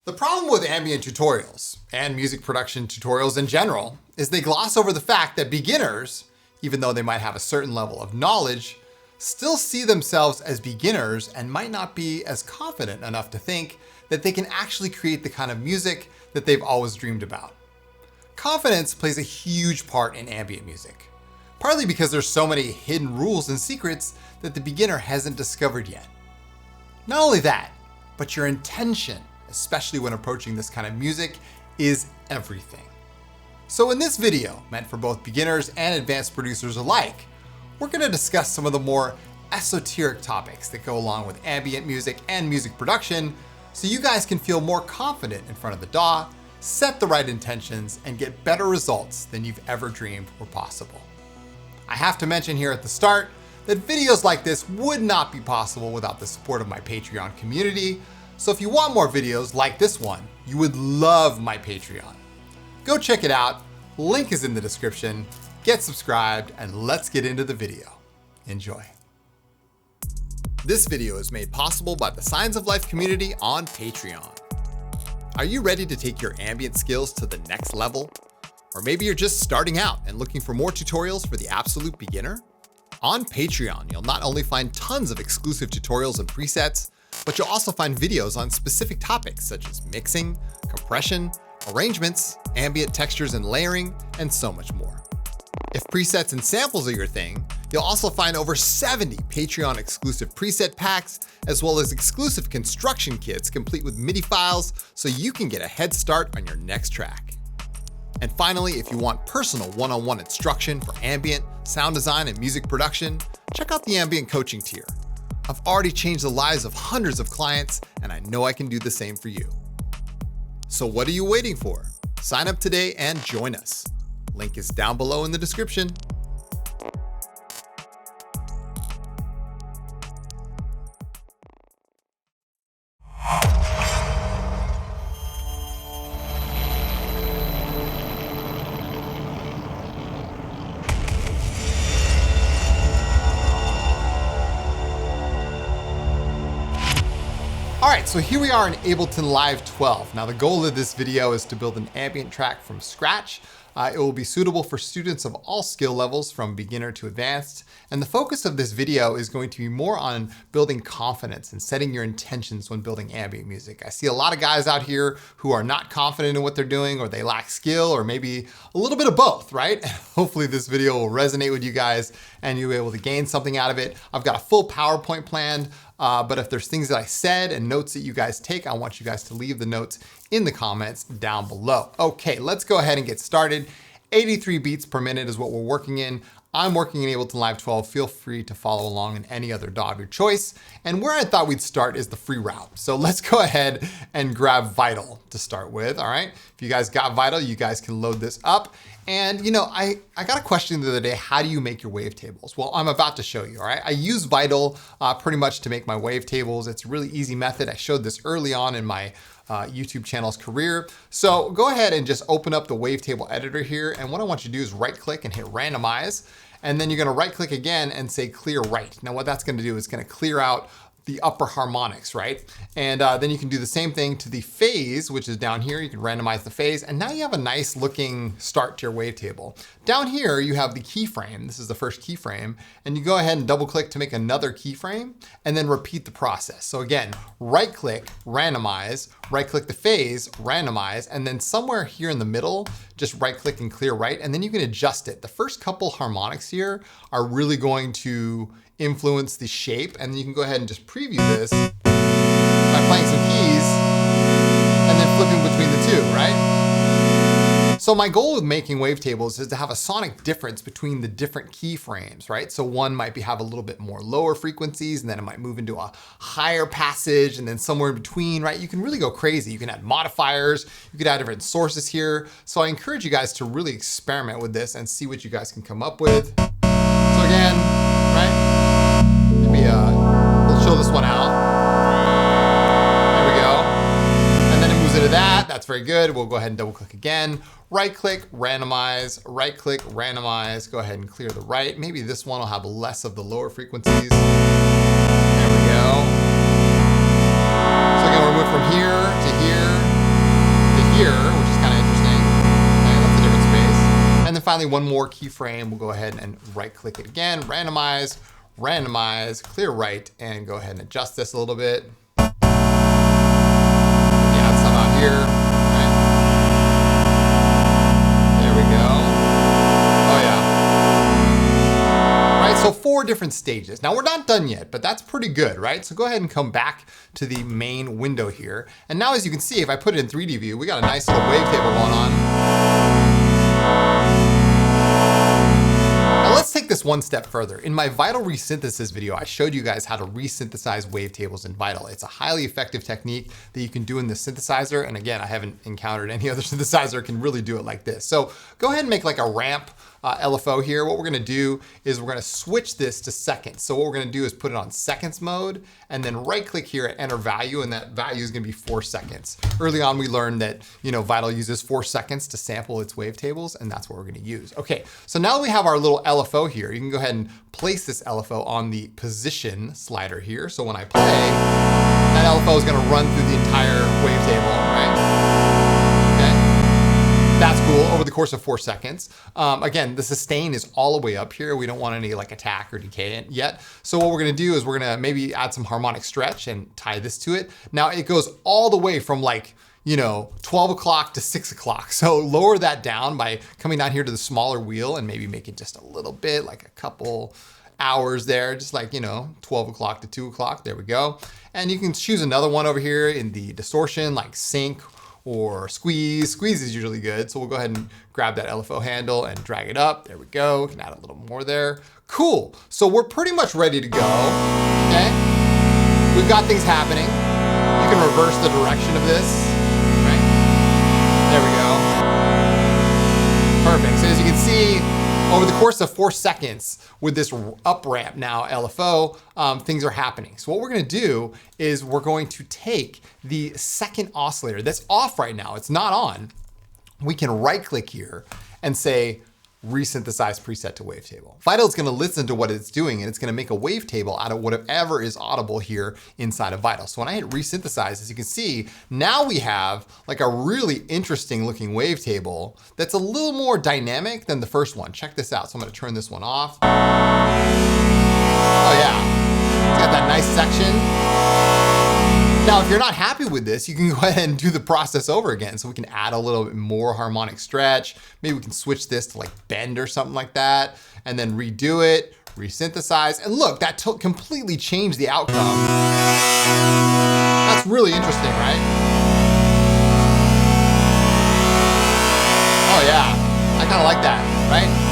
The problem with ambient tutorials, and music production tutorials in general, is they gloss over the fact that beginners, even though they might have a certain level of knowledge, still see themselves as beginners and might not be as confident enough to think that they can actually create the kind of music that they've always dreamed about. Confidence plays a huge part in ambient music, partly because there's so many hidden rules and secrets that the beginner hasn't discovered yet. Not only that, but your intention, especially when approaching this kind of music, is everything. So in this video, meant for both beginners and advanced producers alike, we're going to discuss some of the more esoteric topics that go along with ambient music and music production, so you guys can feel more confident in front of the DAW, set the right intentions, and get better results than you've ever dreamed were possible. I have to mention here at the start that videos like this would not be possible without the support of my Patreon community. So if you want more videos like this one, you would love my Patreon. Go check it out. Link is in the description. Get subscribed and let's get into the video. Enjoy. This video is made possible by the Signs of Life community on Patreon. Are you ready to take your ambient skills to the next level? Or maybe you're just starting out and looking for more tutorials for the absolute beginner? On Patreon, you'll not only find tons of exclusive tutorials and presets, but you'll also find videos on specific topics such as mixing, compression, arrangements, ambient textures and layering, and so much more. If presets and samples are your thing, you'll also find over 70 Patreon exclusive preset packs, as well as exclusive construction kits complete with MIDI files so you can get a head start on your next track. And finally, if you want personal one-on-one instruction for ambient, sound design, and music production, check out the ambient coaching tier. I've already changed the lives of hundreds of clients, and I know I can do the same for you. So what are you waiting for? Sign up today and join us. Link is down below in the description. All right, so here we are in Ableton Live 12. Now the goal of this video is to build an ambient track from scratch. It will be suitable for students of all skill levels from beginner to advanced. And the focus of this video is going to be more on building confidence and setting your intentions when building ambient music. I see a lot of guys out here who are not confident in what they're doing, or they lack skill, or maybe a little bit of both, right? Hopefully this video will resonate with you guys and you'll be able to gain something out of it. I've got a full PowerPoint planned. But if there's things that I said and notes that you guys take, I want you guys to leave the notes in the comments down below. Okay, let's go ahead and get started. 83 beats per minute is what we're working in. I'm working in Ableton Live 12. Feel free to follow along in any other DAW of your choice. And where I thought we'd start is the free route. So let's go ahead and grab Vital to start with, all right? If you guys got Vital, you guys can load this up. And you know, I got a question the other day, how do you make your wavetables? Well, I'm about to show you, all right? I use Vital pretty much to make my wavetables. It's a really easy method. I showed this early on in my YouTube channel's career. So go ahead and just open up the wavetable editor here. And what I want you to do is right click and hit randomize. And then you're gonna right click again and say clear right. Now what that's gonna do is gonna clear out the upper harmonics, right? And then you can do the same thing to the phase, which is down here. You can randomize the phase, and now you have a nice looking start to your wavetable. Down here, you have the keyframe. This is the first keyframe, and you go ahead and double click to make another keyframe, and then repeat the process. So again, right click, randomize, right click the phase, randomize, and then somewhere here in the middle, just right click and clear right, and then you can adjust it. The first couple harmonics here are really going to influence the shape, and then you can go ahead and just preview this by playing some keys and then flipping between the two, right? So my goal with making wavetables is to have a sonic difference between the different keyframes, right? So one might have a little bit more lower frequencies, and then it might move into a higher passage, and then somewhere in between, right? You can really go crazy. You can add modifiers, you could add different sources here. So I encourage you guys to really experiment with this and see what you guys can come up with. So again, right? We'll show this one out. There we go. And then it moves into that. That's very good. We'll go ahead and double click again. Right click, randomize, right click, randomize. Go ahead and clear the right. Maybe this one will have less of the lower frequencies. There we go. So again, we'll move from here to here. finally, one more keyframe. We'll go ahead and right click it again, randomize, clear right, and go ahead and adjust this a little bit. Add some out here, right? There we go. Oh yeah. Right, so 4 different stages. Now we're not done yet, but that's pretty good, right? So go ahead and come back to the main window here. And now as you can see, if I put it in 3D view, we got a nice little wavetable going on. Let's take this one step further. In my Vital resynthesis video, I showed you guys how to resynthesize wavetables in Vital. It's a highly effective technique that you can do in the synthesizer. And again, I haven't encountered any other synthesizer can really do it like this. So go ahead and make like a ramp LFO here. What we're gonna do is we're gonna switch this to seconds. So what we're gonna do is put it on seconds mode and then right click here at enter value, and that value is gonna be 4 seconds. Early on, we learned that, Vital uses 4 seconds to sample its wavetables, and that's what we're gonna use. Okay, so now we have our little LFO here. You can go ahead and place this LFO on the position slider here. So when I play, that LFO is gonna run through the entire wavetable, right? That's cool, over the course of 4 seconds. Again, the sustain is all the way up here. We don't want any like attack or decay yet. So what we're gonna do is we're gonna maybe add some harmonic stretch and tie this to it. Now it goes all the way from like, 12 o'clock to 6 o'clock. So lower that down by coming down here to the smaller wheel and maybe make it just a little bit, like a couple hours there, just like, 12 o'clock to 2 o'clock, there we go. And you can choose another one over here in the distortion, like sync or squeeze. Squeeze is usually good. So we'll go ahead and grab that LFO handle and drag it up. There we go. We can add a little more there. Cool. So we're pretty much ready to go. Okay. We've got things happening. You can reverse the direction of this. Right. There we go. Perfect. So as you can see, over the course of 4 seconds with this up ramp now LFO, things are happening. So what we're gonna do is we're going to take the second oscillator that's off right now, it's not on. We can right click here and say, resynthesize preset to wavetable. Vital is gonna listen to what it's doing and it's gonna make a wavetable out of whatever is audible here inside of Vital. So when I hit resynthesize, as you can see, now we have like a really interesting looking wavetable that's a little more dynamic than the first one. Check this out. So I'm gonna turn this one off. Oh yeah, it's got that nice section. Now, if you're not happy with this, you can go ahead and do the process over again. So we can add a little bit more harmonic stretch. Maybe we can switch this to like bend or something like that, and then redo it, resynthesize. And look, that completely changed the outcome. That's really interesting, right? Oh yeah, I kind of like that, right?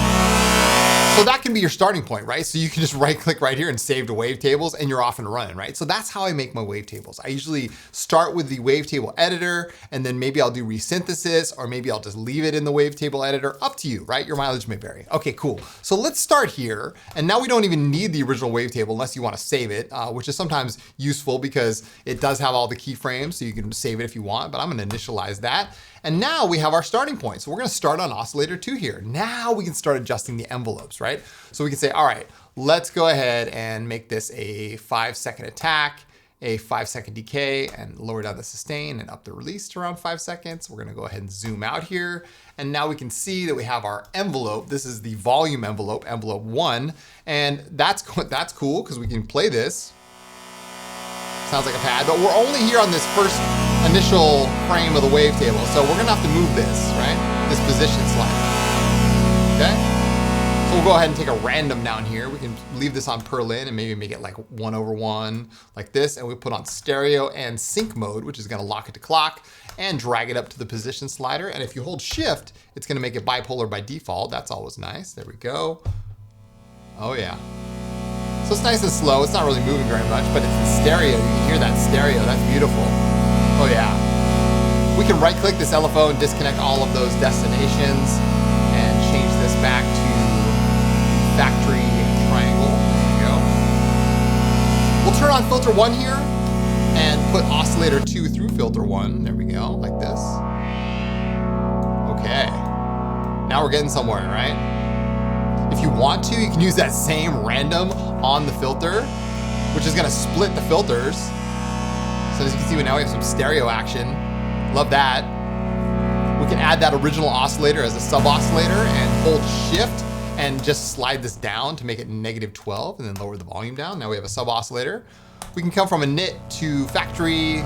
So that can be your starting point, right? So you can just right click right here and save to wavetables and you're off and running, right? So that's how I make my wavetables. I usually start with the wavetable editor and then maybe I'll do resynthesis or maybe I'll just leave it in the wavetable editor. Up to you, right? Your mileage may vary. Okay, cool. So let's start here. And now we don't even need the original wavetable unless you want to save it, which is sometimes useful because it does have all the keyframes, so you can save it if you want, but I'm gonna initialize that. And now we have our starting point. So we're gonna start on oscillator 2 here. Now we can start adjusting the envelopes, right? So we can say, all right, let's go ahead and make this a 5-second attack, a 5-second decay, and lower down the sustain and up the release to around 5 seconds. We're gonna go ahead and zoom out here. And now we can see that we have our envelope. This is the volume envelope, envelope 1. And that's cool because we can play this. Sounds like a pad, but we're only here on this first initial frame of the wavetable. So we're gonna have to move this, right? This position slider, okay? So we'll go ahead and take a random down here. We can leave this on per lin and maybe make it like 1/1 like this. And we put on stereo and sync mode, which is gonna lock it to clock and drag it up to the position slider. And if you hold shift, it's gonna make it bipolar by default. That's always nice. There we go. Oh yeah. So it's nice and slow. It's not really moving very much, but it's the stereo. You can hear that stereo. That's beautiful. Oh yeah. We can right click this LFO and disconnect all of those destinations and change this back to factory triangle. There we go. We'll turn on filter 1 here and put oscillator 2 through filter 1. There we go, like this. Okay. Now we're getting somewhere, right? If you want to, you can use that same random on the filter, which is gonna split the filters. So as you can see, now we have some stereo action. Love that. We We can add that original oscillator as a sub-oscillator and hold shift and just slide this down to make it -12 and then lower the volume down. Now we have a sub-oscillator. We can come from a knit to factory,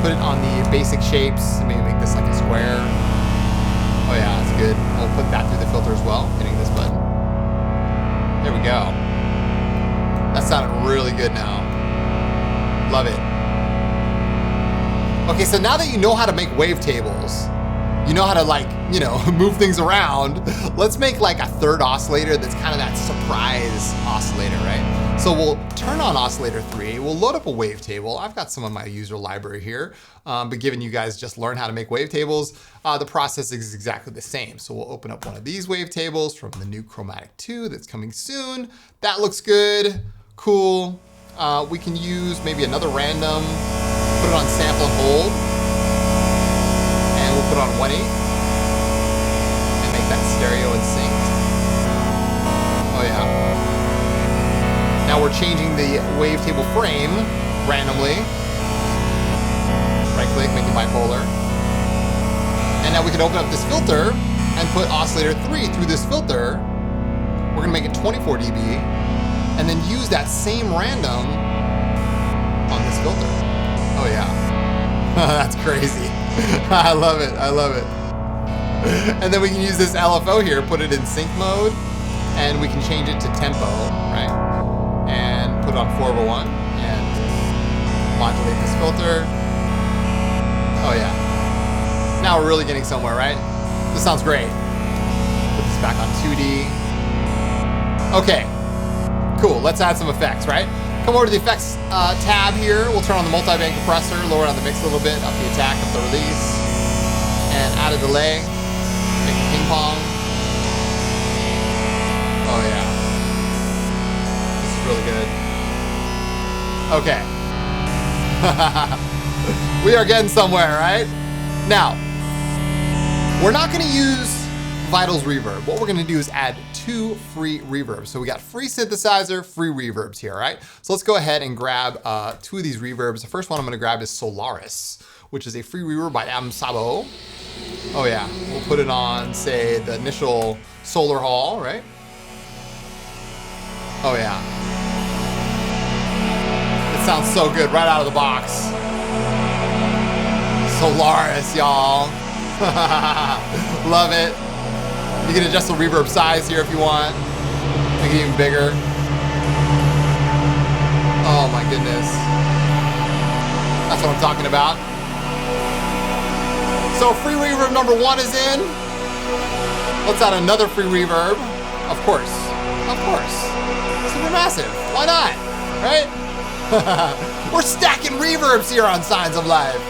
put it on the basic shapes, maybe make this like a square. Oh yeah, that's good. We'll put that through the filter as well, hitting this button. There we go. That sounded really good now. Love it. Okay, so now that you know how to make wavetables, you know how to like, you know, move things around, let's make like a third oscillator that's kind of that surprise oscillator, right? So we'll turn on oscillator 3, we'll load up a wavetable. I've got some of my user library here, but given you guys just learned how to make wavetables, the process is exactly the same. So we'll open up one of these wavetables from the new Chromatic 2 that's coming soon. That looks good, cool. We can use maybe another random, put it on sample and hold, and we'll put it on 1/8 and make that stereo and synced. Oh yeah. Now we're changing the wavetable frame randomly. Right click, make it bipolar. And now we can open up this filter and put oscillator 3 through this filter. We're gonna make it 24 dB and then use that same random on this filter. Oh yeah. That's crazy. I love it, I love it. And then we can use this LFO here, put it in sync mode, and we can change it to tempo, right? And put it on 4/1 and modulate this filter. Oh yeah. Now we're really getting somewhere, right? This sounds great. Put this back on 2D. Okay, cool, let's add some effects, right? Come over to the effects tab here. We'll turn on the multi-band compressor, lower down the mix a little bit, up the attack, up the release, and add a delay, make it ping pong. Oh yeah, this is really good. Okay, we are getting somewhere, right? Now, we're not gonna use Vital's reverb. What we're gonna do is add 2 free reverbs. So we got free synthesizer, free reverbs here, right? So let's go ahead and grab 2 of these reverbs. The first one I'm gonna grab is Solaris, which is a free reverb by Am Sabo. Oh yeah, we'll put it on, say, the initial Solar Hall, right? Oh yeah. It sounds so good right out of the box. Solaris, y'all. Love it. You can adjust the reverb size here if you want. Make it even bigger. Oh my goodness. That's what I'm talking about. So free reverb number 1 is in. Let's add another free reverb. Of course. Of course. Supermassive. Why not? Right? We're stacking reverbs here on Signs of Life.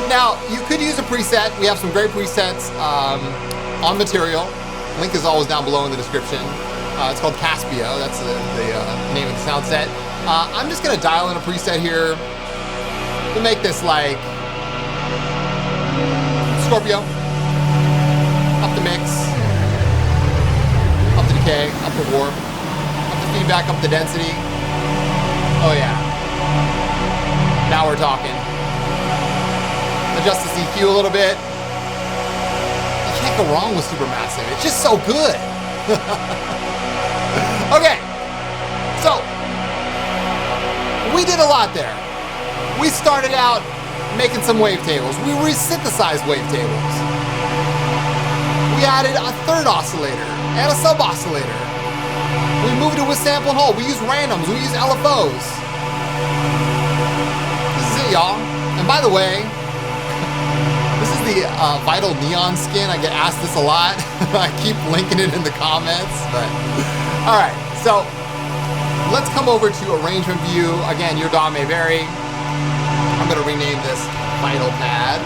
Now, you could use a preset. We have some great presets. On Material. Link is always down below in the description. It's called Caspio. That's the name of the sound set. I'm just gonna dial in a preset here. We'll make this like Scorpio. Up the mix. Up the decay. Up the warp. Up the feedback. Up the density. Oh yeah. Now we're talking. Adjust the EQ a little bit. Can't go wrong with Supermassive. It's just so good. Okay, so we did a lot there. We started out making some wavetables. We resynthesized wavetables. We added a third oscillator and a sub-oscillator. We moved it with sample and hold. We used randoms. We used LFOs. This is it, y'all. And by the way, this is the Vital Neon skin. I get asked this a lot. I keep linking it in the comments, but all right. So let's come over to arrangement view. Again, your DAW may vary. I'm gonna rename this Vital Pad.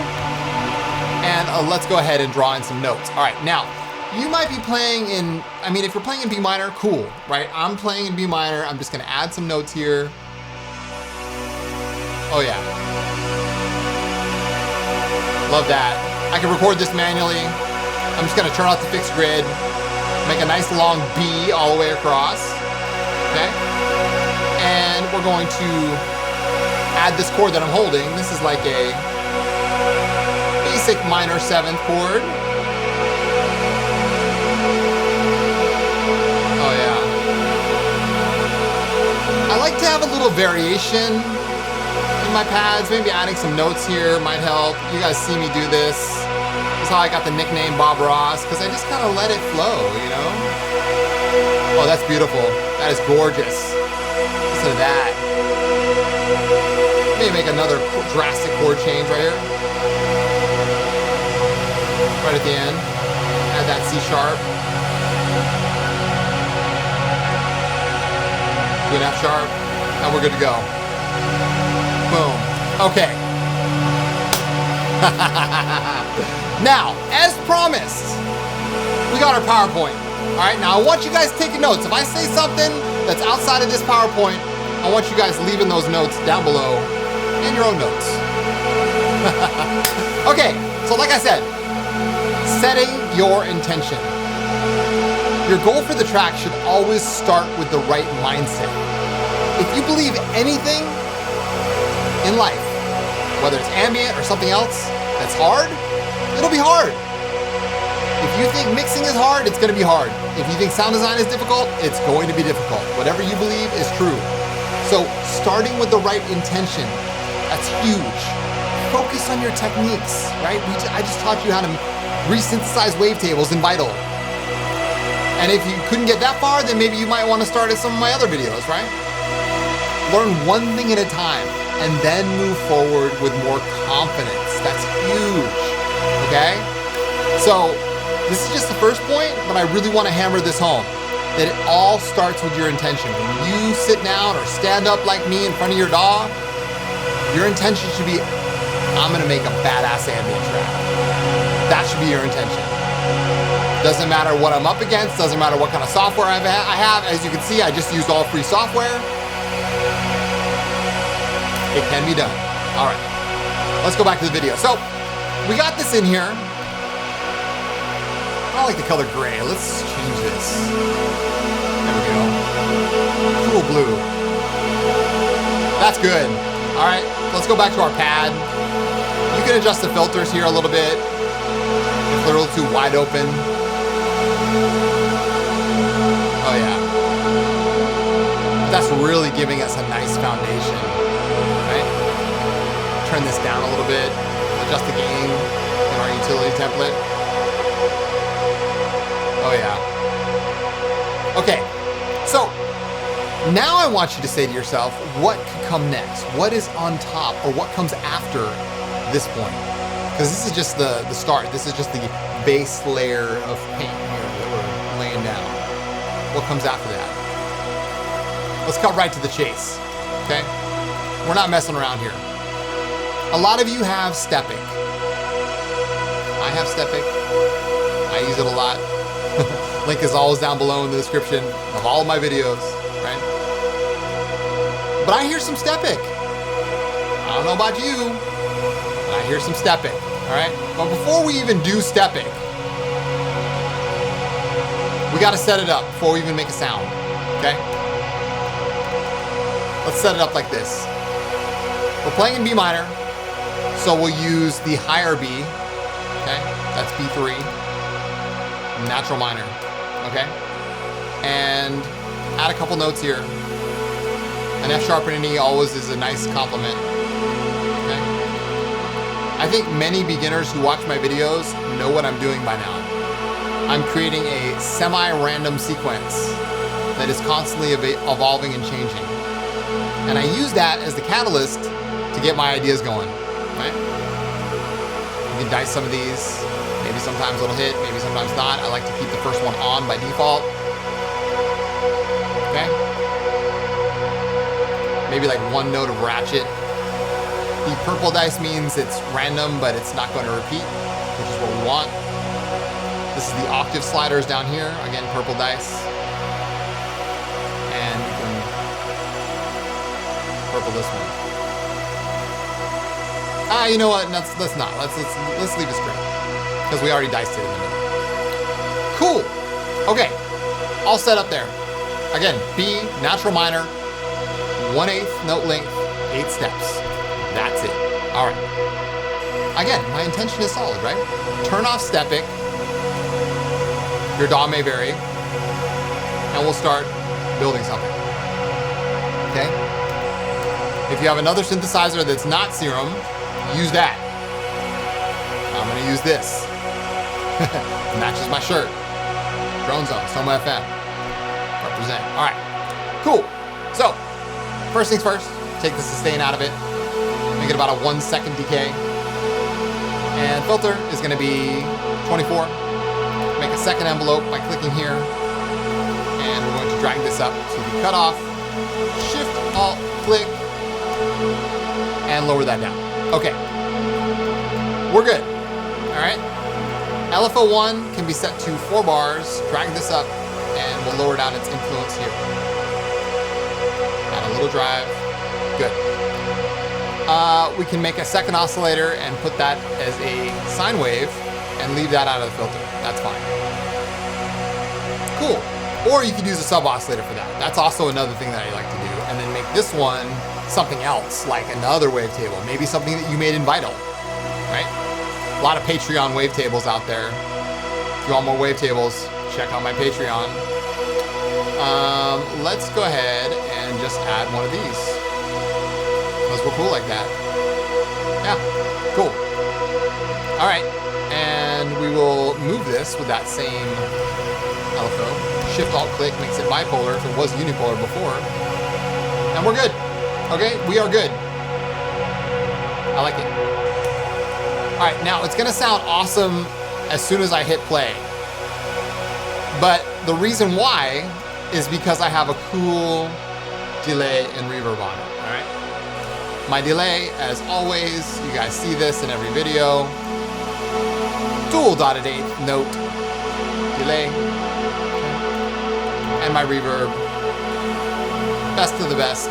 And let's go ahead and draw in some notes. All right, now, you might be playing in, I mean, if you're playing in B minor, cool, right? I'm playing in B minor. I'm just gonna add some notes here. Oh yeah. Love that. I can record this manually. I'm just gonna turn off the fixed grid, make a nice long B all the way across, okay? And we're going to add this chord that I'm holding. This is like a basic minor 7th chord. Oh yeah. I like to have a little variation in my pads. Maybe adding some notes here might help. You guys see me do this. That's how I got the nickname Bob Ross, because I just kind of let it flow, you know? Oh, that's beautiful. That is gorgeous. Listen to that. Maybe make another drastic chord change right here. Right at the end. Add that C sharp. Do an F sharp. And we're good to go. Boom. Okay. Now, as promised, we got our PowerPoint. All right, now I want you guys taking notes. If I say something that's outside of this PowerPoint, I want you guys leaving those notes down below in your own notes. Okay, so like I said, setting your intention. Your goal for the track should always start with the right mindset. If you believe anything in life, whether it's ambient or something else that's hard, it'll be hard. If you think mixing is hard, it's going to be hard. If you think sound design is difficult, it's going to be difficult. Whatever you believe is true. So starting with the right intention, that's huge. Focus on your techniques, right? I just taught you how to resynthesize wavetables in Vital. And if you couldn't get that far, then maybe you might want to start at some of my other videos, right? Learn one thing at a time and then move forward with more confidence. That's huge, okay? So this is just the first point, but I really want to hammer this home, that it all starts with your intention. When you sit down or stand up like me in front of your DAW, your intention should be, I'm gonna make a badass ambient track. That should be your intention. Doesn't matter what I'm up against, doesn't matter what kind of software I have. As you can see, I just used all free software. It can be done. All right, let's go back to the video. So we got this in here. I like the color gray. Let's change this. There we go. Cool blue. That's good. All right, let's go back to our pad. You can adjust the filters here a little bit if they're a little too wide open. Oh yeah. That's really giving us a nice foundation, right? Turn this down a little bit. Adjust the gain in our utility template. Oh yeah. Okay, so now I want you to say to yourself, what could come next? What is on top, or what comes after this point? Because this is just the start. This is just the base layer of paint here that we're laying down. What comes after that? Let's cut right to the chase, okay? We're not messing around here. A lot of you have Stepic. I have Stepic. I use it a lot. Link is always down below in the description of all of my videos, right? But I hear some Stepic. I don't know about you, but I hear some Stepic, all right? But before we even do Stepic, we gotta set it up before we even make a sound, okay? Let's set it up like this. We're playing in B minor, so we'll use the higher B, okay? That's B3. Natural minor, okay? And add a couple notes here. An F sharp and an E always is a nice compliment, okay? I think many beginners who watch my videos know what I'm doing by now. I'm creating a semi-random sequence that is constantly evolving and changing. And I use that as the catalyst to get my ideas going, right? You can dice some of these. Maybe sometimes it'll hit, maybe sometimes not. I like to keep the first one on by default. Okay? Maybe like one note of ratchet. The purple dice means it's random, but it's not going to repeat, which is what we want. This is the octave sliders down here. Again, purple dice. And you can purple this one. You know what? Let's not. Let's leave it straight. Because we already diced it in the middle. Cool. Okay. All set up there. Again, B, natural minor, 1/8 note length, 8 steps. That's it. All right. again, my intention is solid, right? Turn off Stepic. Your DAW may vary. And we'll start building something. Okay? If you have another synthesizer that's not Serum, use that. I'm gonna use this. It matches my shirt. Drone Zone, Soma FM. Represent. All right, cool. So, first things first, take the sustain out of it. Make it about a 1 second decay. And filter is gonna be 24. Make a second envelope by clicking here. And we're going to drag this up to the cutoff. Shift, Alt, click, and lower that down. Okay, we're good. All right, LFO1 can be set to 4 bars. Drag this up, and we'll lower down its influence here. Add a little drive. Good. We can make a second oscillator and put that as a sine wave, and leave that out of the filter. That's fine. Cool. Or you could use a sub oscillator for that. That's also another thing that I like to do. And then make this one something else, like another wavetable. Maybe something that you made in Vital, right? A lot of Patreon wavetables out there. If you want more wavetables, check out my Patreon. Let's go ahead and just add one of these. Those were cool like that. Yeah, cool. All right, and we will move this with that same LFO. Shift Alt click makes it bipolar if it was unipolar before. And we're good. Okay, we are good. I like it. All right, now it's gonna sound awesome as soon as I hit play. But the reason why is because I have a cool delay and reverb on it, all right? My delay, as always, you guys see this in every video. Dual dotted eighth note delay. And my reverb, best of the best,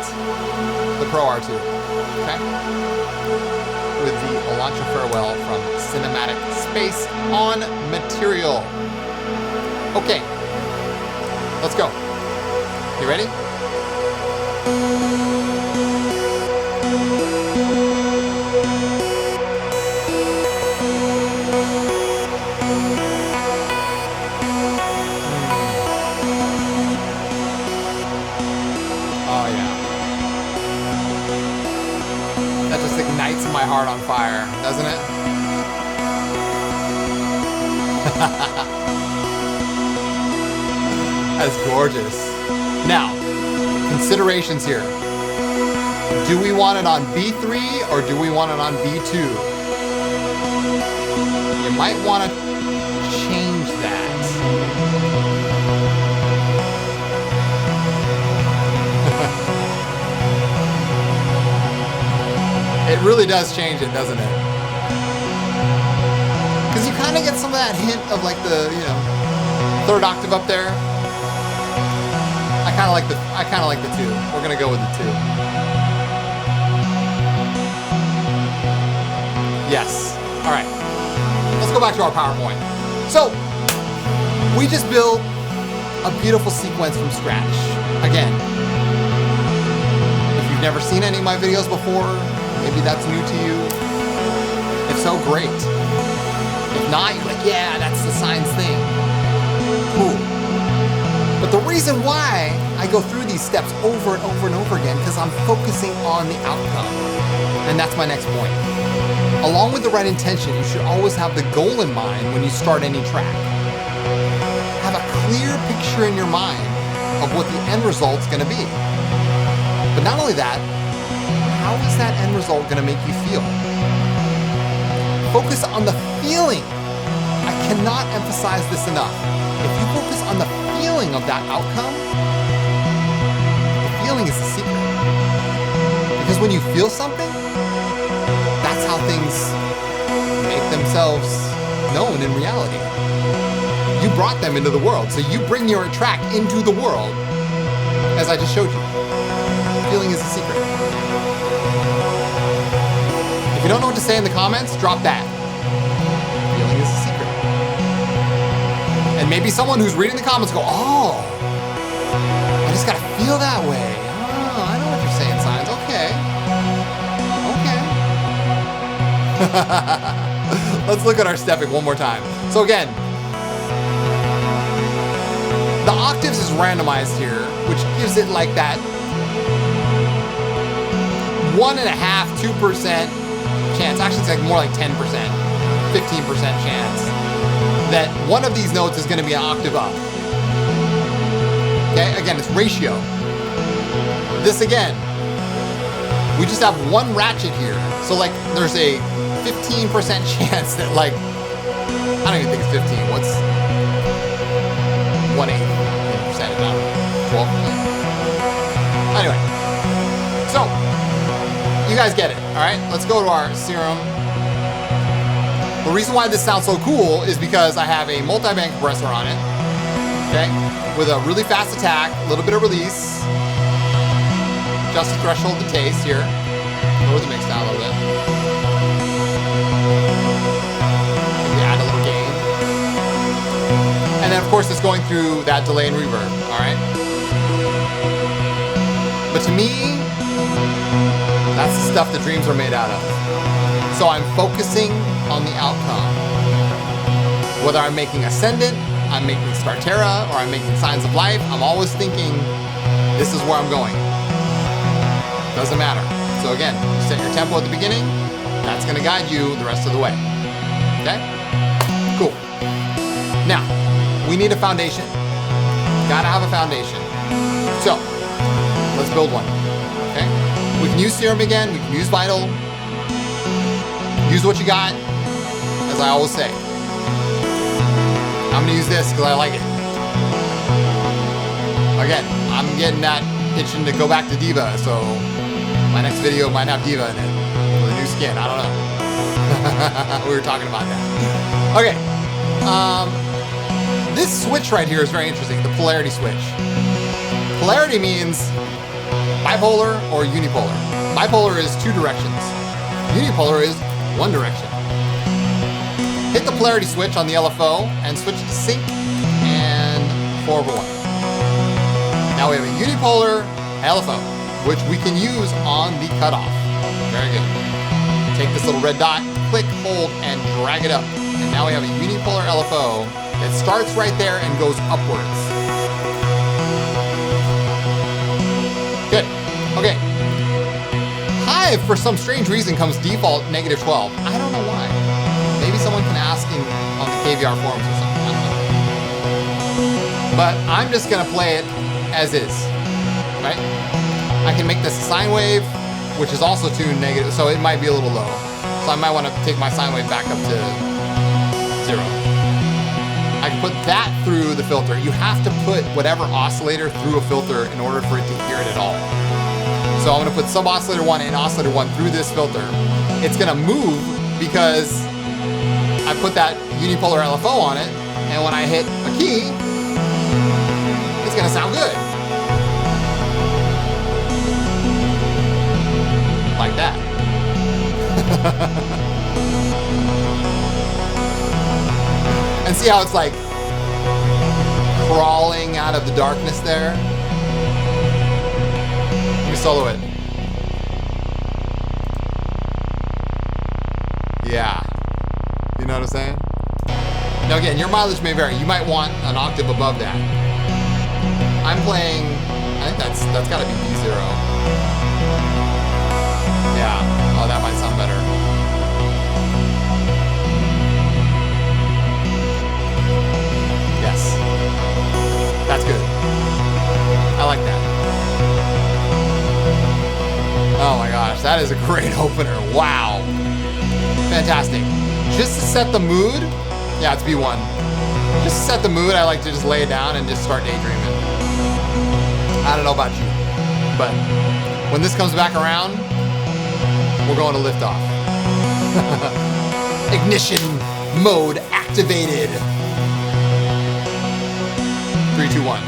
the Pro R2, okay? With the Elantra Farewell from Cinematic Space on Material. Okay, let's go. You ready? Oh yeah. That just ignites my heart on fire, doesn't it? That's gorgeous. Now, considerations here. Do we want it on B3 or do we want it on B2? You might want to change that. It really does change it, doesn't it? Because you kind of get some of that hint of like the, you know, third octave up there. I kind of like the 2. We're gonna go with the 2. Yes. All right. Let's go back to our PowerPoint. So we just built a beautiful sequence from scratch. Again, if you've never seen any of my videos before, maybe that's new to you. If so, great. If not, you're like, yeah, that's the science thing. Cool. But the reason why I go through these steps over and over and over again, because I'm focusing on the outcome. And that's my next point. Along with the right intention, you should always have the goal in mind when you start any track. Have a clear picture in your mind of what the end result's gonna be. But not only that, how is that end result gonna make you feel? Focus on the feeling. I cannot emphasize this enough. If you focus on the feeling of that outcome, the feeling is the secret. Because when you feel something, that's how things make themselves known in reality. You brought them into the world, so you bring your track into the world, as I just showed you. Feeling is the secret. If you don't know what to say in the comments, drop that. Feeling is the secret. And maybe someone who's reading the comments go, oh, I just gotta feel that way. Oh, I know what you're saying, Signs. Okay. Okay. Let's look at our Stepic one more time. So again, the octaves is randomized here, which gives it like that 1.5%, 2% chance. Actually, it's like more like 10%, 15% chance that one of these notes is going to be an octave up. Okay, again, it's ratio. This again, we just have one ratchet here. So like there's a 15% chance that like, I don't even think it's 15. What's 1/8 percentage? I don't know, 12%. Anyway, so you guys get it, all right? Let's go to our Serum. The reason why this sounds so cool is because I have a multi-band compressor on it, okay? With a really fast attack, a little bit of release. Adjust the threshold to taste here. Lower the mix down a little bit. Maybe add a little gain. And then of course it's going through that delay and reverb, all right? But to me, that's the stuff that dreams are made out of. So I'm focusing on the outcome. Whether I'm making Ascendant, I'm making Synphaera, or I'm making Signs of Life, I'm always thinking, this is where I'm going. Doesn't matter. So again, set your tempo at the beginning. That's gonna guide you the rest of the way. Okay? Cool. Now, we need a foundation. Gotta have a foundation. So, let's build one. Okay? We can use Serum again, we can use Vital. Use what you got, as I always say. I'm gonna use this because I like it. Again, I'm getting that itching to go back to Diva, so my next video might have Diva in it with a new skin. I don't know. We were talking about that. Okay. This switch right here is very interesting. The polarity switch. Polarity means bipolar or unipolar. Bipolar is 2 directions. Unipolar is 1 direction. Hit the polarity switch on the LFO and switch to sync and 4/1. Now we have a unipolar LFO, which we can use on the cutoff. Very good. Take this little red dot, click, hold, and drag it up. And now we have a unipolar LFO that starts right there and goes upwards. Good. Okay. Hive, for some strange reason, comes default -12. I don't know why. Maybe someone can ask on the KVR forums or something. I don't know. But I'm just gonna play it as is, right? I can make this a sine wave, which is also tuned negative, so it might be a little low. So I might want to take my sine wave back up to 0. I can put that through the filter. You have to put whatever oscillator through a filter in order for it to hear it at all. So I'm gonna put sub oscillator 1 and oscillator 1 through this filter. It's gonna move because I put that unipolar LFO on it, and when I hit a key, it's gonna sound good. Like that. And see how it's like crawling out of the darkness there? Let me solo it. Yeah. You know what I'm saying? Now again, your mileage may vary. You might want an octave above that. I'm playing, I think that's gotta be B0. Yeah, oh, that might sound better. Yes. That's good. I like that. Oh my gosh, that is a great opener. Wow. Fantastic. Just to set the mood, yeah, it's B1. Just to set the mood, I like to just lay it down and just start daydreaming. I don't know about you, but when this comes back around, we're going to lift off. Ignition mode activated. 3, 2, 1.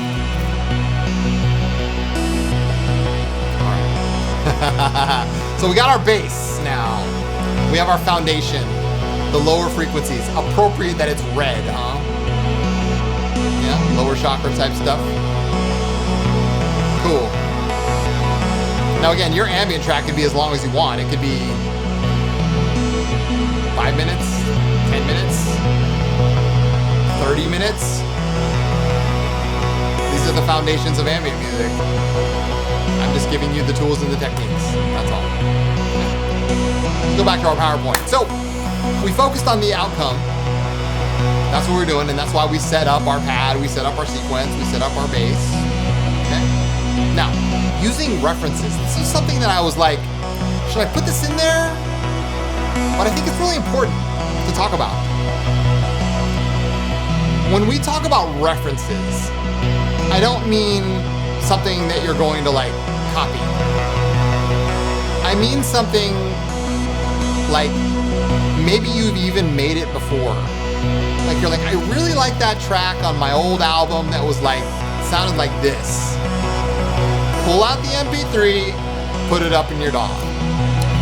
All right. So we got our bass now. We have our foundation, the lower frequencies. Appropriate that it's red, huh? Yeah, lower chakra type stuff. Cool. Now again, your ambient track could be as long as you want. It could be 5 minutes, 10 minutes, 30 minutes. These are the foundations of ambient music. I'm just giving you the tools and the techniques. That's all. Let's go back to our PowerPoint. So we focused on the outcome. That's what we're doing, and that's why we set up our pad, we set up our sequence, we set up our bass. Okay. Now, using references. This is something that I was like, should I put this in there? But I think it's really important to talk about. When we talk about references, I don't mean something that you're going to like copy. I mean something like maybe you've even made it before. Like you're like, I really like that track on my old album that was like, sounded like this. Pull out the MP3, put it up in your DAW.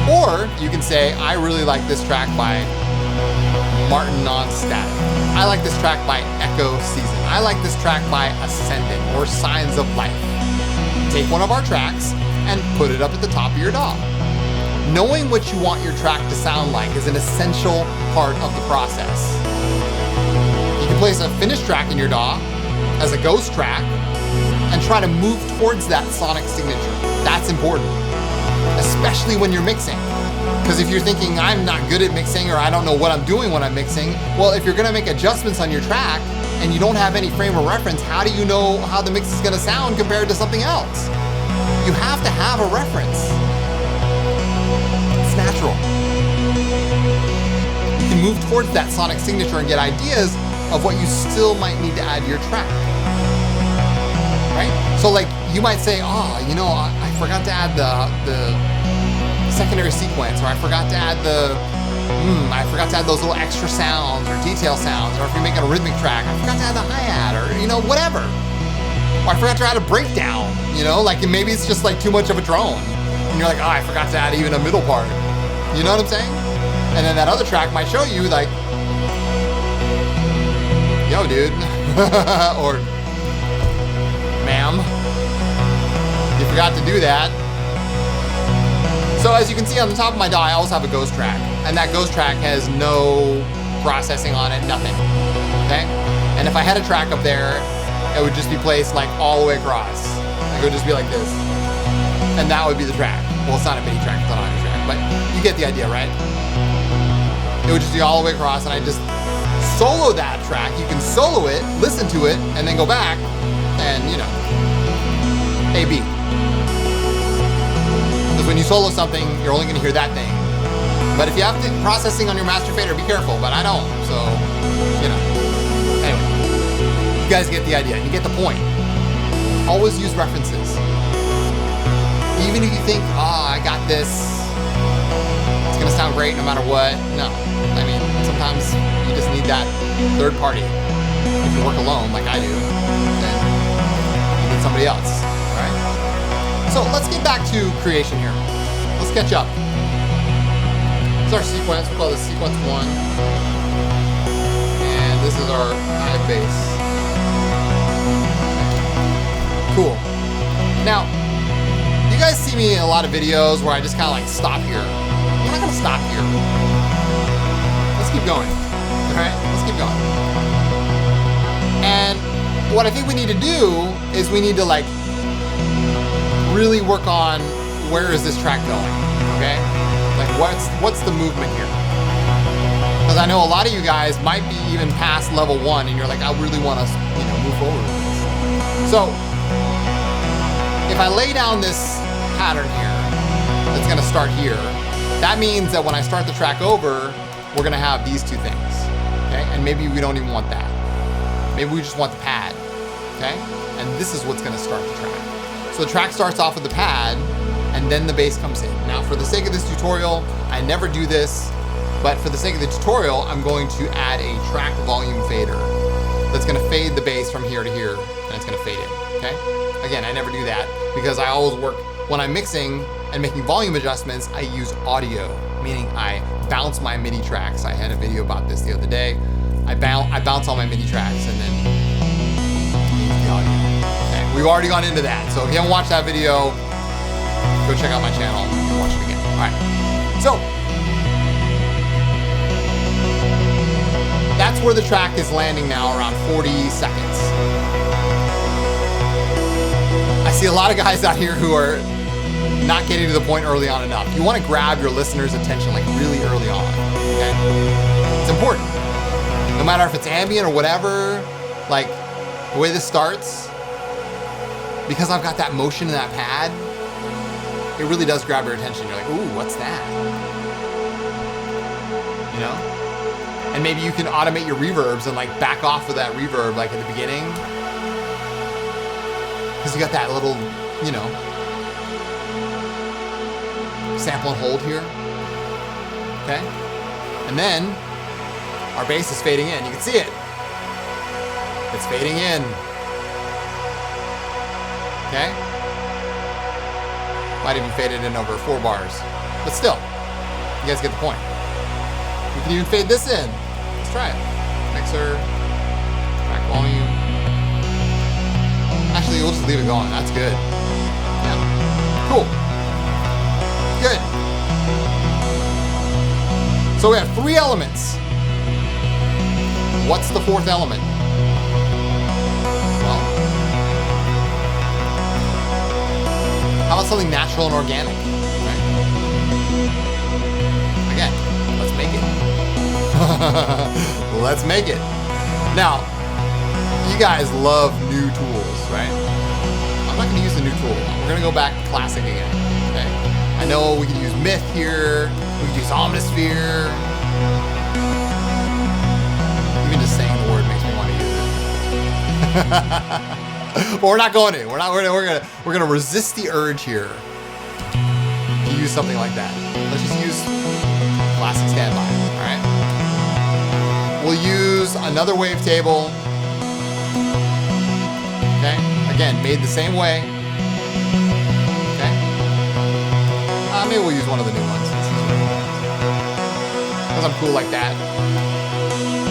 Or you can say, I really like this track by Martin Non-Static. I like this track by Echo Season. I like this track by Ascendant or Signs of Life. Take one of our tracks and put it up at the top of your DAW. Knowing what you want your track to sound like is an essential part of the process. You can place a finished track in your DAW as a ghost track and try to move towards that sonic signature. That's important, especially when you're mixing. Because if you're thinking, I'm not good at mixing or I don't know what I'm doing when I'm mixing, well, if you're gonna make adjustments on your track and you don't have any frame of reference, how do you know how the mix is gonna sound compared to something else? You have to have a reference. It's natural. You can move towards that sonic signature and get ideas of what you still might need to add to your track. Right? So like you might say, oh, you know, I forgot to add the secondary sequence, or I forgot to add those little extra sounds or detail sounds, or if you're making a rhythmic track, I forgot to add the hi-hat, or you know, whatever. Or I forgot to add a breakdown, you know, like maybe it's just like too much of a drone. And you're like, oh, I forgot to add even a middle part. You know what I'm saying? And then that other track might show you like, yo, dude, or ma'am, you forgot to do that. So as you can see on the top of my DAW, I also have a ghost track, and that ghost track has no processing on it, nothing, okay? And if I had a track up there, it would just be placed like all the way across. Like it would just be like this. And that would be the track. Well, it's not a MIDI track, it's not an audio track, but you get the idea, right? It would just be all the way across, and I just solo that track. You can solo it, listen to it, and then go back and, you know, A-B. Because when you solo something, you're only going to hear that thing. But if you have processing on your master fader, be careful, but I don't, so, you know. Anyway, you guys get the idea. You get the point. Always use references. Even if you think, oh, I got this, it's going to sound great no matter what. No. I mean, sometimes you just need that third party. If you work alone, like I do, then you need somebody else, all right? So let's get back to creation here. Let's catch up. This is our sequence. We call this sequence 1. And this is our Hive bass. Cool. Now, you guys see me in a lot of videos where I just kind of like stop here. I'm not going to stop here. Let's keep going. All right? Let's keep going. And what I think we need to do is we need to like really work on where is this track going, okay? Like what's the movement here? Because I know a lot of you guys might be even past level 1 and you're like, I really want to, you know, move forward with this. So if I lay down this pattern here, that's gonna start here, that means that when I start the track over, we're gonna have these two things, okay? And maybe we don't even want that. Maybe we just want the pad, okay? And this is what's gonna start the track. So the track starts off with the pad, and then the bass comes in. Now, for the sake of this tutorial, I never do this, but for the sake of the tutorial, I'm going to add a track volume fader that's gonna fade the bass from here to here, and it's gonna fade in, okay? Again, I never do that because I always work, when I'm mixing and making volume adjustments, I use audio, meaning I bounce my MIDI tracks. I had a video about this the other day. I bounce all my MIDI tracks and then use the audio. Okay, we've already gone into that. So if you haven't watched that video, go check out my channel and watch it again. All right, so that's where the track is landing now, around 40 seconds. I see a lot of guys out here who are not getting to the point early on enough. You want to grab your listener's attention like really early on, okay? It's important. No matter if it's ambient or whatever, like the way this starts, because I've got that motion in that pad, it really does grab your attention. You're like, ooh, what's that? You know? And maybe you can automate your reverbs and like back off of that reverb like at the beginning. Because you got that little, you know, sample and hold here. Okay? And then our bass is fading in. You can see it. It's fading in. Okay? Might even fade it in over 4 bars. But still, you guys get the point. We can even fade this in. Let's try it. Mixer, track volume. Actually, we'll just leave it going. That's good. Yeah. Cool. Good. So we have 3 elements. What's the 4th element? Well, how about something natural and organic? Right? Again, let's make it. Let's make it. Now, you guys love new tools, right? I'm not going to use the new tool. We're going to go back to classic again. Okay? I know we can use Myth here. We can use Omnisphere. Even just saying the word makes me want to use it. But we're not going to. We're gonna resist the urge here to use something like that. Let's just use classic standby. All right. We'll use another wavetable. Okay. Again, made the same way. Okay. Maybe we'll use one of the new ones. Because I'm cool like that.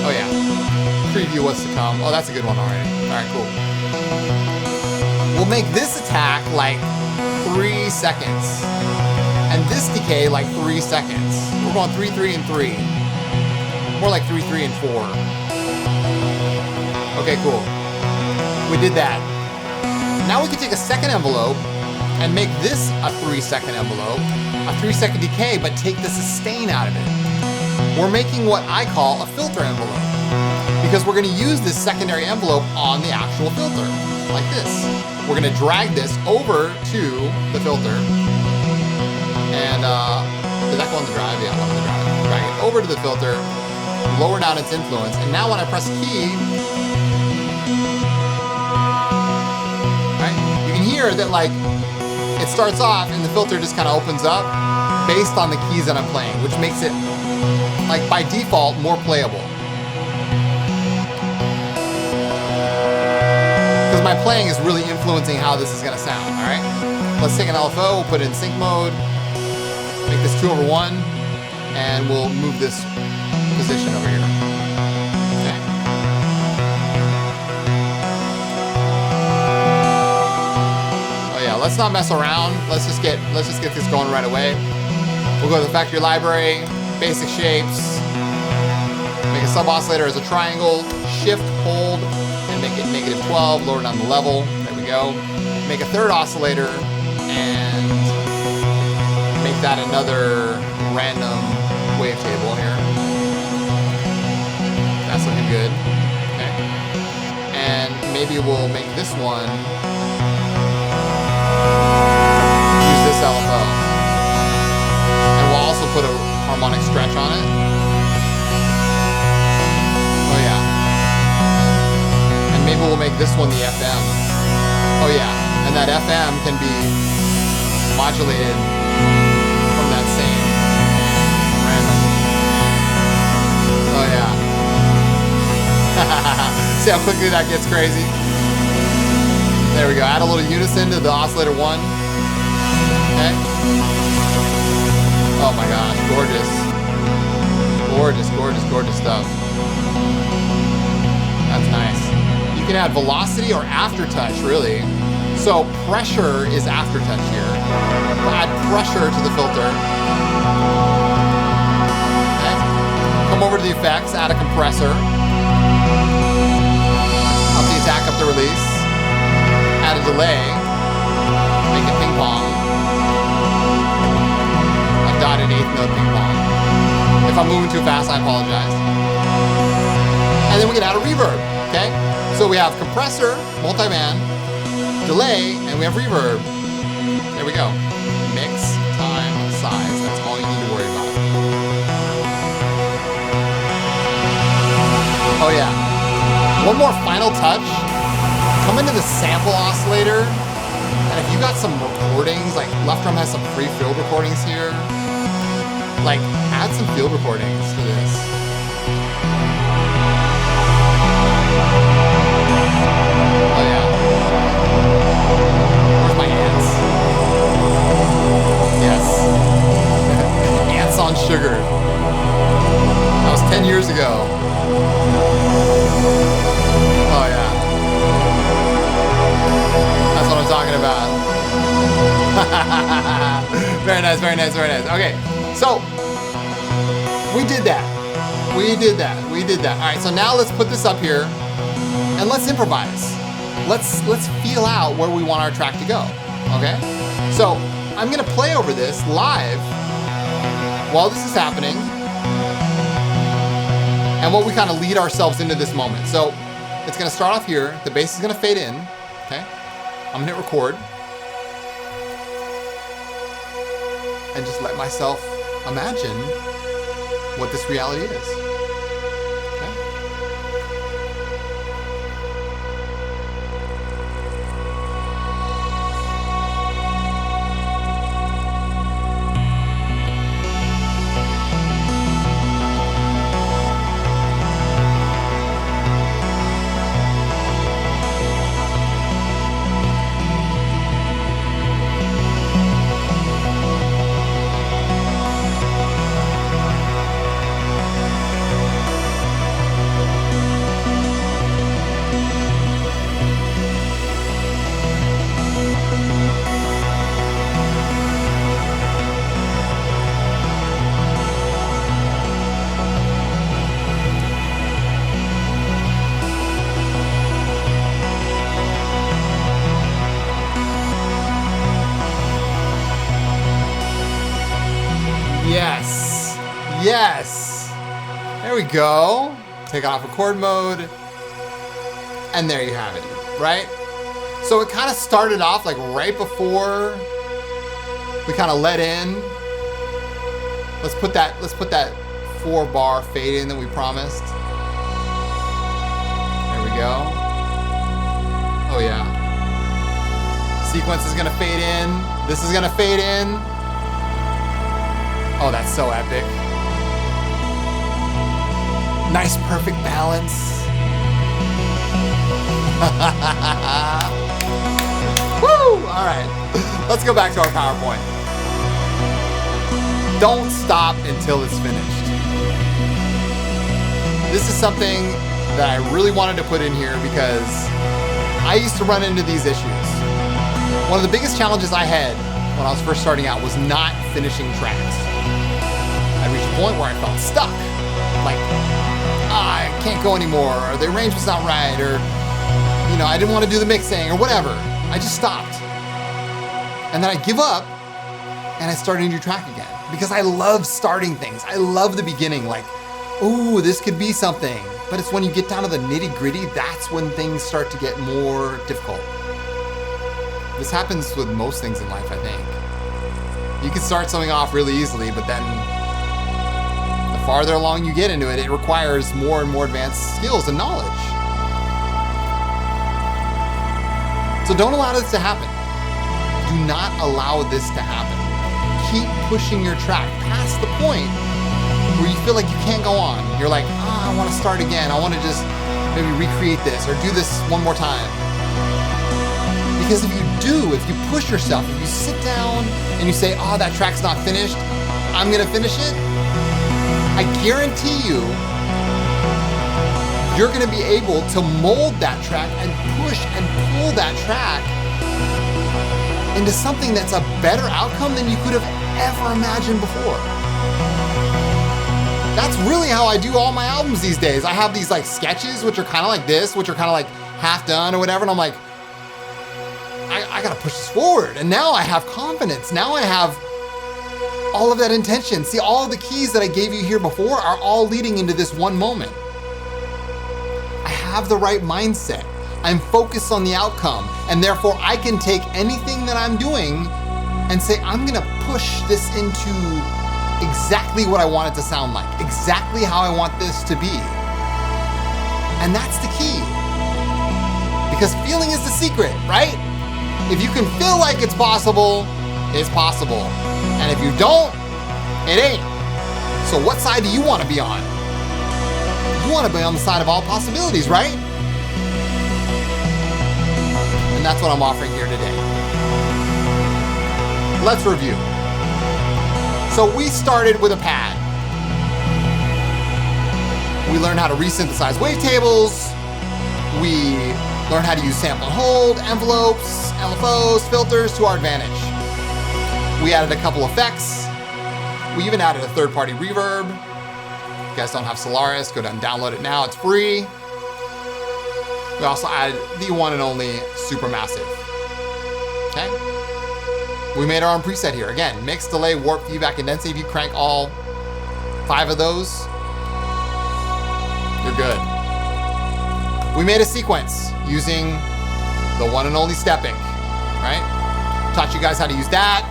Oh yeah. Preview what's to come. Oh, that's a good one already. All right, cool. We'll make this attack like 3 seconds. And this decay like 3 seconds. We're going 3, 3, and 3. More like 3, 3, and 4. Okay, cool. We did that. Now we can take a second envelope and make this a 3-second envelope, a 3-second decay, but take the sustain out of it. We're making what I call a filter envelope, because we're going to use this secondary envelope on the actual filter, like this. We're going to drag this over to the filter, and did that go on the drive? Yeah, on the drive. Drag it over to the filter, lower down its influence, and now when I press a key, right, you can hear that like it starts off and the filter just kind of opens up based on the keys that I'm playing, which makes it like by default more playable. Because my playing is really influencing how this is going to sound, all right? Let's take an LFO, we'll put it in sync mode, make this 2/1, and we'll move this position over here. Okay. Oh yeah, let's not mess around. Let's just get this going right away. We'll go to the factory library, basic shapes, make a sub oscillator as a triangle, shift, hold, and make it -12, lower down the level. There we go. Make a third oscillator and make that another random wavetable here. That's looking good. Okay. And maybe we'll make this one use this LFO. And we'll also put a harmonic stretch on it. Oh yeah. And maybe we'll make this one the FM. Oh yeah. And that FM can be modulated from that same random. Oh yeah. See how quickly that gets crazy? There we go. Add a little unison to the oscillator 1. Okay. Oh my gosh, gorgeous. Gorgeous, gorgeous, gorgeous stuff. That's nice. You can add velocity or aftertouch, really. So pressure is aftertouch here. We'll add pressure to the filter. Okay. Come over to the effects, add a compressor. start the release, add a delay, make it ping pong. I've dotted 8th note ping pong. If I'm moving too fast, I apologize. And then we can add a reverb, okay? So we have compressor, multiband, delay, and we have reverb. There we go. Mix, time, size. That's all you need to worry about. Oh yeah. One more final touch. Come into the sample oscillator, and if you got some recordings, like Left Drum has some free field recordings here, like add some field recordings to this. Oh yeah. Where's my ants? Yes. Ants on sugar. That was 10 years ago. Oh yeah. That's what I'm talking about. Very nice, very nice, very nice. Okay, so we did that. We did that. We did that. All right, so now let's put this up here and let's improvise. Let's feel out where we want our track to go. Okay? So I'm gonna play over this live while this is happening, and what we kind of lead ourselves into this moment. So it's gonna start off here. The bass is gonna fade in. Okay? I'm gonna hit record and just let myself imagine what this reality is. Okay? Yes. Yes. There we go. Take off record mode. And there you have it, right? So it kind of started off like right before we kind of let in. Let's put that 4-bar fade in that we promised. There we go. Oh yeah. Sequence is gonna fade in. This is gonna fade in. Oh, that's so epic. Nice, perfect balance. Woo! All right, let's go back to our PowerPoint. Don't stop until it's finished. This is something that I really wanted to put in here because I used to run into these issues. One of the biggest challenges I had when I was first starting out was not finishing tracks. I reached a point where I felt stuck. Like, I can't go anymore, or the arrangement's not right, or, you know, I didn't want to do the mixing, or whatever. I just stopped. And then I give up, and I start a new track again. Because I love starting things. I love the beginning, like, ooh, this could be something. But it's when you get down to the nitty-gritty, that's when things start to get more difficult. This happens with most things in life, I think. You can start something off really easily, but then the farther along you get into it, it requires more and more advanced skills and knowledge. So don't allow this to happen. Do not allow this to happen. Keep pushing your track past the point where you feel like you can't go on. You're like, oh, I want to start again. I want to just maybe recreate this or do this one more time. Because if you push yourself, if you sit down and you say, oh, that track's not finished, I'm gonna finish it, I guarantee you're gonna be able to mold that track and push and pull that track into something that's a better outcome than you could have ever imagined before. That's really how I do all my albums these days. I have these like sketches, which are kind of like this, which are kind of like half done or whatever, and I'm like, I gotta push this forward. And now I have confidence. Now I have all of that intention. See, all of the keys that I gave you here before are all leading into this one moment. I have the right mindset. I'm focused on the outcome, and therefore I can take anything that I'm doing and say, I'm gonna push this into exactly what I want it to sound like, exactly how I want this to be. And that's the key. Because feeling is the secret, right? If you can feel like it's possible, it's possible. And if you don't, it ain't. So what side do you want to be on? You want to be on the side of all possibilities, right? And that's what I'm offering here today. Let's review. So we started with a pad. We learned how to resynthesize wavetables. We learned how to use sample and hold, envelopes, LFOs, filters to our advantage. We added a couple effects. We even added a third-party reverb. If you guys don't have Solaris, go down and download it now. It's free. We also added the one and only Supermassive. Okay? We made our own preset here. Again, mix, delay, warp, feedback, and density. If you crank all 5 of those, you're good. We made a sequence using the one and only Stepic, right? Taught you guys how to use that.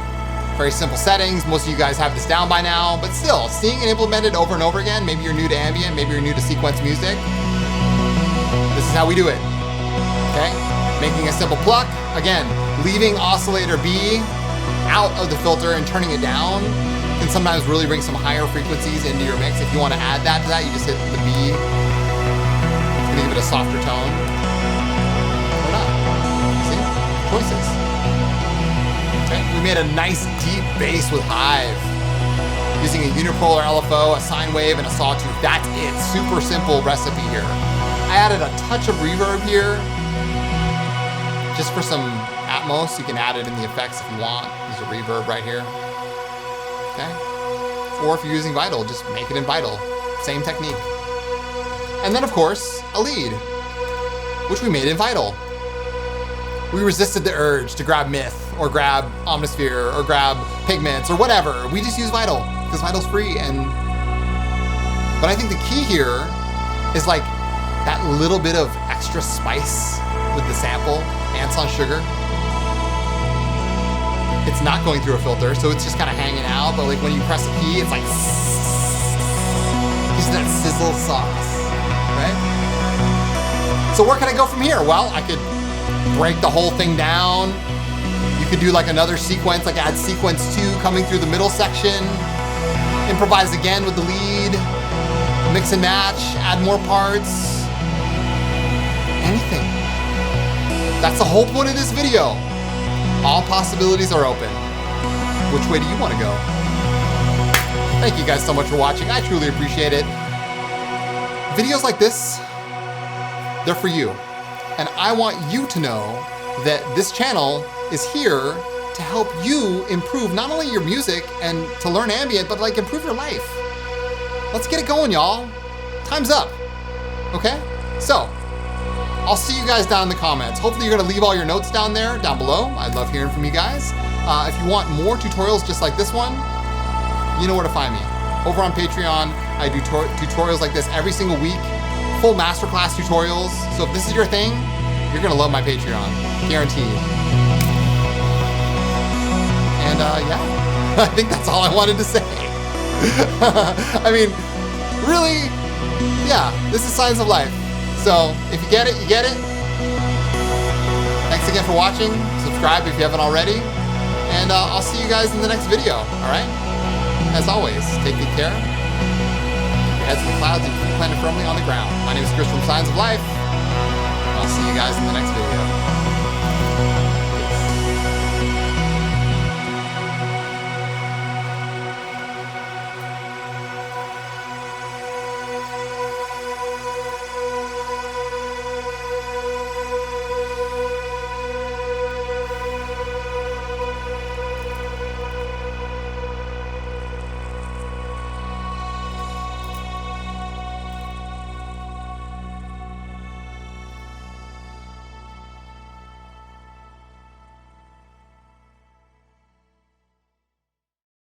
Very simple settings. Most of you guys have this down by now, but still, seeing it implemented over and over again, maybe you're new to ambient, maybe you're new to sequence music. This is how we do it, okay? Making a simple pluck. Again, leaving oscillator B out of the filter and turning it down can sometimes really bring some higher frequencies into your mix. If you want to add that to that, you just hit the B. It's gonna give it a softer tone. Or not. See? Choices. Okay. We made a nice deep bass with Hive. Using a unipolar LFO, a sine wave, and a sawtooth. That's it. Super simple recipe here. I added a touch of reverb here. Just for some Atmos. You can add it in the effects if you want. There's a reverb right here. Okay. Or if you're using Vital, just make it in Vital. Same technique. And then, of course, a lead, which we made in Vital. We resisted the urge to grab Myth, or grab Omnisphere, or grab Pigments, or whatever. We just use Vital, because Vital's free. But I think the key here is like that little bit of extra spice with the sample, Ants on Sugar. It's not going through a filter, so it's just kind of hanging out, but like when you press a key, it's like just that sizzle sauce, right? So where can I go from here? Well, I could break the whole thing down. You could do like another sequence, like add sequence 2 coming through the middle section, improvise again with the lead, mix and match, add more parts, anything. That's the whole point of this video. All possibilities are open. Which way do you want to go? Thank you guys so much for watching. I truly appreciate it. Videos like this, they're for you. And I want you to know that this channel is here to help you improve not only your music and to learn ambient, but like improve your life. Let's get it going, y'all. Time's up. Okay? So, I'll see you guys down in the comments. Hopefully you're gonna leave all your notes down below. I love hearing from you guys. If you want more tutorials just like this one, you know where to find me. Over on Patreon, I do tutorials like this every single week, full masterclass tutorials. So if this is your thing, you're gonna love my Patreon, guaranteed. And yeah, I think that's all I wanted to say. I mean, really, yeah, this is Science of Life. So if you get it, you get it. Thanks again for watching. Subscribe if you haven't already. And I'll see you guys in the next video, all right? As always, take good care. Keep your heads in the clouds and keep planted firmly on the ground. My name is Chris from Science of Life. And I'll see you guys in the next video.